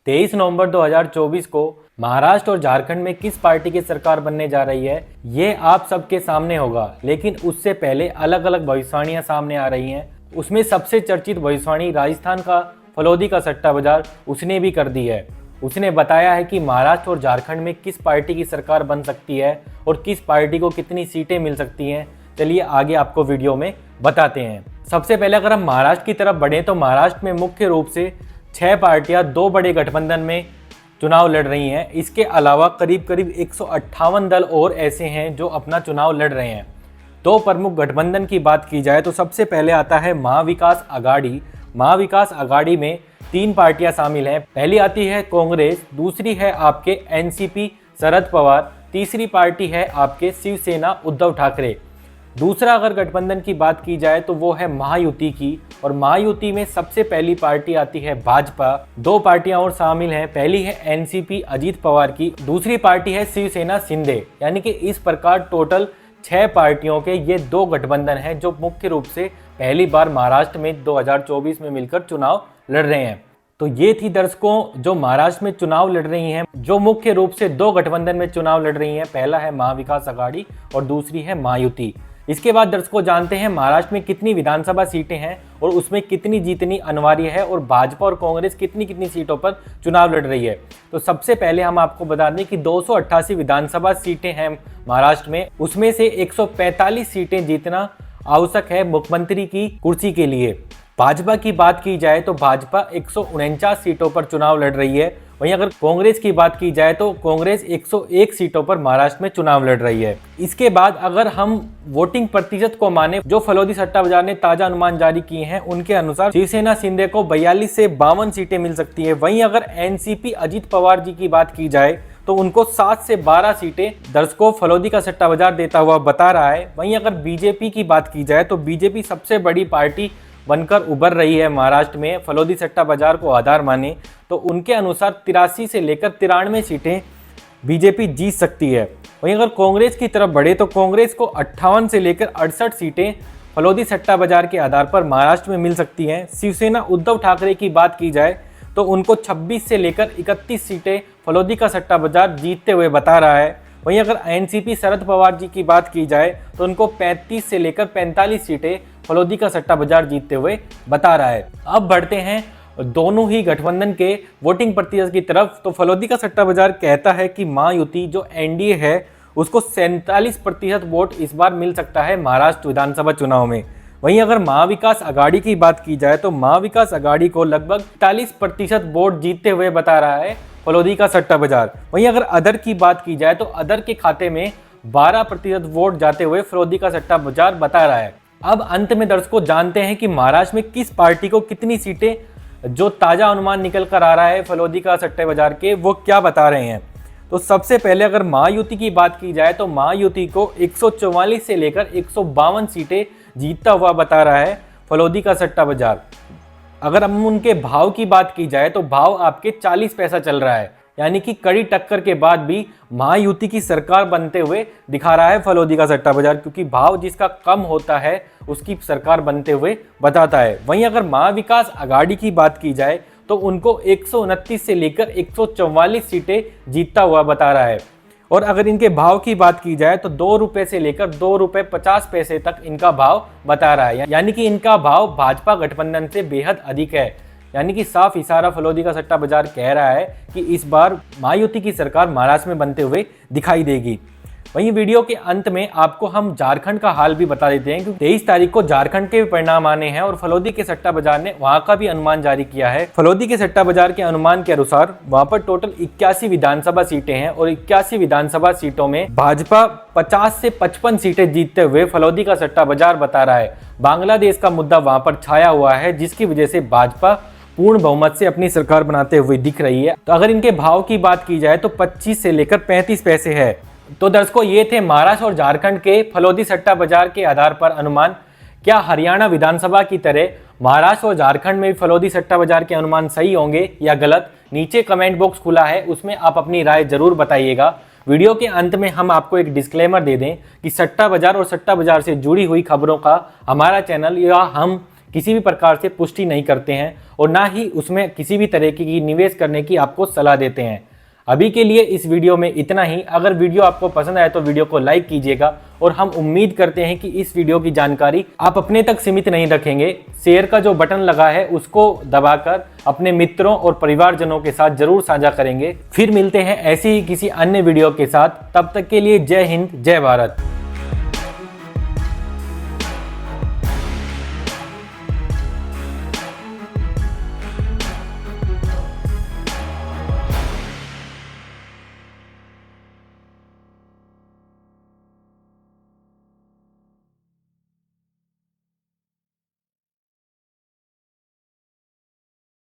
23 नवंबर 2024 को महाराष्ट्र और झारखंड में किस पार्टी की सरकार बनने जा रही है ये आप सबके सामने होगा। लेकिन उससे पहले अलग अलग भविष्यवाणियां सामने आ रही हैं। उसमें सबसे चर्चित भविष्यवाणी राजस्थान का फलौदी का सट्टा बाजार उसने भी कर दी है। उसने बताया है कि महाराष्ट्र और झारखंड में किस पार्टी की सरकार बन सकती है और किस पार्टी को कितनी सीटें मिल सकती हैं। चलिए आगे आपको वीडियो में बताते हैं। सबसे पहले अगर हम महाराष्ट्र की तरफ बढ़ें तो महाराष्ट्र में मुख्य रूप से 6 पार्टियां 2 बड़े गठबंधन में चुनाव लड़ रही हैं। इसके अलावा करीब 158 दल और ऐसे हैं जो अपना चुनाव लड़ रहे हैं। 2 प्रमुख गठबंधन की बात की जाए तो सबसे पहले आता है महाविकास आघाड़ी। महाविकास आघाड़ी में 3 पार्टियां शामिल हैं। पहली आती है कांग्रेस, दूसरी है आपके एनसीपी शरद पवार, तीसरी पार्टी है आपके शिवसेना उद्धव ठाकरे। दूसरा अगर गठबंधन की बात की जाए तो वो है महायुति की, और महायुति में सबसे पहली पार्टी आती है भाजपा। 2 पार्टियां और शामिल हैं। पहली है एनसीपी अजीत पवार की, दूसरी पार्टी है शिवसेना शिंदे। यानी कि इस प्रकार टोटल 6 पार्टियों के ये 2 गठबंधन हैं जो मुख्य रूप से पहली बार महाराष्ट्र में 2024 में मिलकर चुनाव लड़ रहे हैं। तो ये थी दर्शकों जो महाराष्ट्र में चुनाव लड़ रही हैं, जो मुख्य रूप से 2 गठबंधन में चुनाव लड़ रही हैं। पहला है महाविकास आघाड़ी और दूसरी है महायुति। इसके बाद दर्शकों जानते हैं महाराष्ट्र में कितनी विधानसभा सीटें हैं और उसमें कितनी जीतनी अनिवार्य है और भाजपा और कांग्रेस कितनी सीटों पर चुनाव लड़ रही है। तो सबसे पहले हम आपको बता दें कि 288 विधानसभा सीटें हैं महाराष्ट्र में, उसमें से 145 सीटें जीतना आवश्यक है मुख्यमंत्री की कुर्सी के लिए। भाजपा की बात की जाए तो भाजपा 149 सीटों पर चुनाव लड़ रही है। वहीं अगर कांग्रेस की बात की जाए तो कांग्रेस 101 सीटों पर महाराष्ट्र में चुनाव लड़ रही है। इसके बाद अगर हम वोटिंग प्रतिशत को माने, जो फलौदी सट्टा बाजार ने ताजा अनुमान जारी किए हैं उनके अनुसार शिवसेना शिंदे को 42 से 52 सीटें मिल सकती है। वहीं अगर एनसीपी अजीत पवार जी की बात की जाए तो उनको 7 से 12 सीटें दर्शकों फलौदी का सट्टा बाजार देता हुआ बता रहा है। वहीं अगर बीजेपी की बात की जाए तो बीजेपी सबसे बड़ी पार्टी बनकर उभर रही है महाराष्ट्र में फलौदी सट्टा बाजार को आधार माने तो उनके अनुसार 83 से लेकर 93 सीटें बीजेपी जीत सकती है। वहीं अगर कांग्रेस की तरफ बढ़े तो कांग्रेस को 58 से लेकर 68 सीटें फलौदी सट्टा बाजार के आधार पर महाराष्ट्र में मिल सकती हैं। शिवसेना उद्धव ठाकरे की बात की जाए तो उनको 26 से लेकर 31 सीटें फलौदी का सट्टा बाजार जीतते हुए बता रहा है। वहीं अगर एनसीपी शरद पवार जी की बात की जाए तो उनको 35 से लेकर 45 सीटें फलौदी का सट्टा बाजार जीतते हुए बता रहा है। अब बढ़ते हैं दोनों ही गठबंधन के वोटिंग प्रतिशत की तरफ। तो फलौदी का सट्टा बाजार कहता है कि महायुति जो एनडीए है उसको 47% वोट इस बार मिल सकता है महाराष्ट्र विधानसभा चुनाव में। वहीं अगर महाविकास आघाड़ी की बात की जाए तो महाविकास आघाड़ी को लगभग 40% वोट जीतते हुए बता रहा है फलौदी का सट्टा बाजार। वहीं अगर अदर की बात की जाए तो अदर के खाते में 12% वोट जाते हुए फलौदी का सट्टा बाजार बता रहा है। अब अंत में दर्शकों जानते हैं कि महाराष्ट्र में किस पार्टी को कितनी सीटें, जो ताजा अनुमान निकल कर आ रहा है फलौदी का सट्टे बाजार के, वो क्या बता रहे हैं। तो सबसे पहले अगर महायुति की बात की जाए तो महायुति को 144 से लेकर 152 सीटें जीतता हुआ बता रहा है फलौदी का सट्टा बाजार। अगर हम उनके भाव की बात की जाए तो भाव आपके 40 पैसा चल रहा है, यानी कि कड़ी टक्कर के बाद भी महायुति की सरकार बनते हुए दिखा रहा है फलौदी का सट्टा बाजार, क्योंकि भाव जिसका कम होता है उसकी सरकार बनते हुए बताता है। वहीं अगर महाविकास आघाड़ी की बात की जाए तो उनको 129 से लेकर 144 सीटें जीतता हुआ बता रहा है। और अगर इनके भाव की बात की जाए तो 2 रुपये से लेकर 2 रुपये 50 पैसे तक इनका भाव बता रहा है, यानी कि इनका भाव भाजपा गठबंधन से बेहद अधिक है। यानी कि साफ इशारा फलौदी का सट्टा बाजार कह रहा है कि इस बार महायुति की सरकार महाराष्ट्र में बनते हुए दिखाई देगी। वहीं वीडियो के अंत में आपको हम झारखंड का हाल भी बता देते हैं, क्योंकि 23 तारीख को झारखंड के परिणाम आने हैं और फलौदी के सट्टा बाजार ने वहां का भी अनुमान जारी किया है। फलौदी के सट्टा बाजार के अनुमान के अनुसार वहां पर टोटल 81 विधानसभा सीटें हैं और 81 विधानसभा सीटों में भाजपा 50 से 55 सीटें जीतते हुए फलौदी का सट्टा बाजार बता रहा है। बांग्लादेश का मुद्दा वहां पर छाया हुआ है, जिसकी वजह से भाजपा पूर्ण बहुमत से अपनी सरकार बनाते हुए दिख रही है। तो अगर इनके भाव की बात की जाए तो 25 से लेकर 35 पैसे है। तो दर्शकों ये थे महाराष्ट्र और झारखंड के फलौदी सट्टा बाजार के आधार पर अनुमान। क्या हरियाणा विधानसभा की तरह महाराष्ट्र और झारखंड में भी फलौदी सट्टा बाजार के अनुमान सही होंगे या गलत? नीचे कमेंट बॉक्स खुला है, उसमें आप अपनी राय जरूर बताइएगा। वीडियो के अंत में हम आपको एक डिस्क्लेमर दे दें कि सट्टा बाजार और सट्टा बाजार से जुड़ी हुई खबरों का हमारा चैनल या हम किसी भी प्रकार से पुष्टि नहीं करते हैं और ना ही उसमें किसी भी तरह की निवेश करने की आपको सलाह देते हैं। अभी के लिए इस वीडियो में इतना ही। अगर वीडियो आपको पसंद आए तो वीडियो को लाइक कीजिएगा और हम उम्मीद करते हैं कि इस वीडियो की जानकारी आप अपने तक सीमित नहीं रखेंगे। शेयर का जो बटन लगा है उसको दबाकर अपने मित्रों और परिवारजनों के साथ जरूर साझा करेंगे। फिर मिलते हैं ऐसी ही किसी अन्य वीडियो के साथ। तब तक के लिए जय हिंद, जय भारत।